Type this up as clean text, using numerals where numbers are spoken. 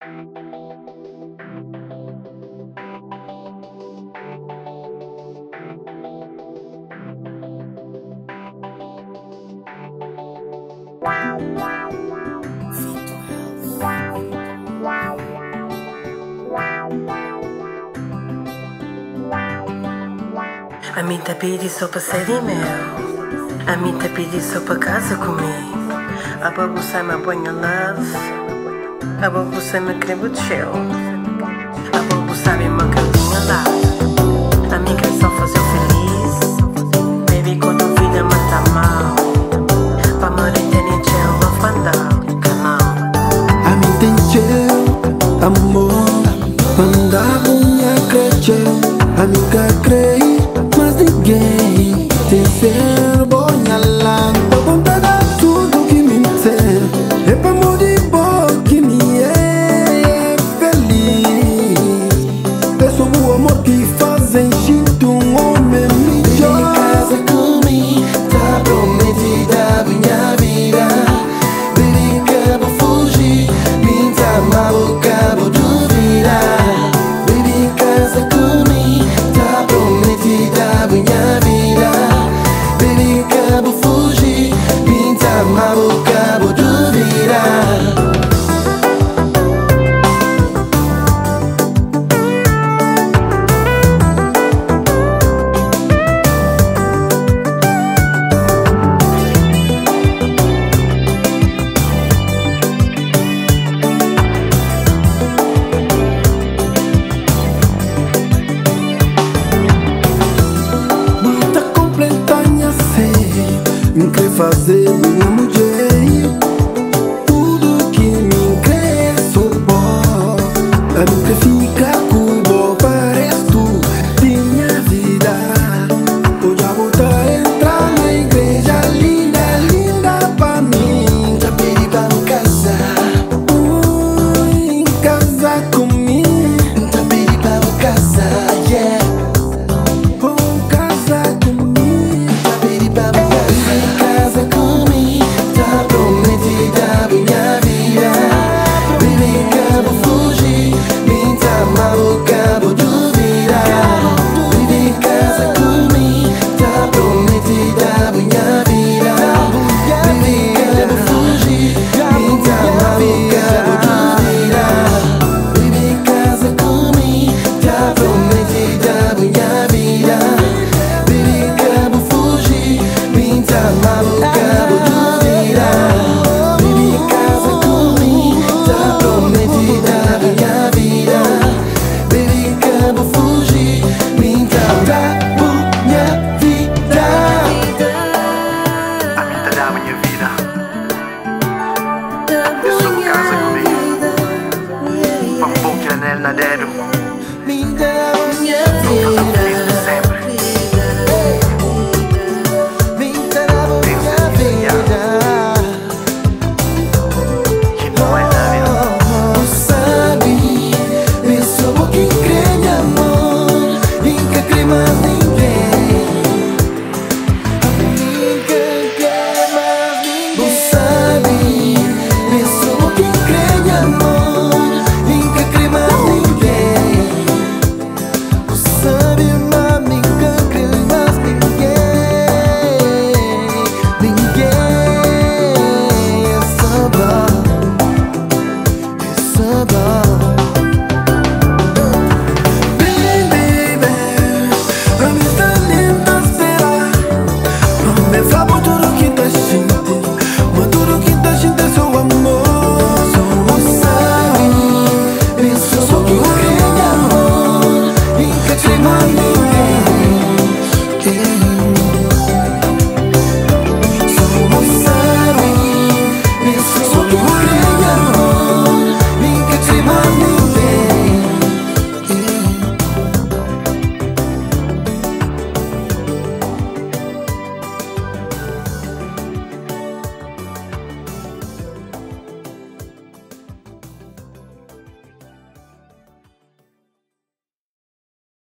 A mim te pedi só para ser meu. A mim te pedi só para casa comigo. A bobo sai me banha love. A bobo sai me creme de gel. A bobo sabe uma cantinha lá. A mim quer só fazer feliz. Baby, quando a vida me tá mal, para me reter gel, vou fandar canal. A mim tem gel, amor. Andar bunha cresceu. A mim quer crer. Mas ninguém tem ser bonha lá. Vou contar tudo que me tem. É pra morrer bom que me é feliz. Peço o amor que fazem enxinto um homem melhor. Vem casa comigo, tá prometida minha vida. Baby, cabo fugir, pinta mal, cabo duvidar. Baby, casa comigo, tá prometida minha vida. Baby, cabo fugir, pinta mal, cabo duvidar. Quer fazer minha mulher. Tudo que me quer sou bom. A mim quer ficar com bom. Parece tu, minha vida. Hoje eu vou entrar na igreja. Linda, linda pra mim. Já pedi pra me casar. Casar comigo. Já pedi pra me casar, yeah. Vou casar comigo. Já pedi pra me casar. Casa comigo, tá prometida minha vida. Baby, cabo fugir, pinta mal, cabo duvidar. Baby, casa comigo, tá prometida minha vida. Baby, cabo fugir, pinta mal, cabo duvidar. Baby, casa comigo, tá prometida minha vida. Baby, cabo fugir, pinta maluca.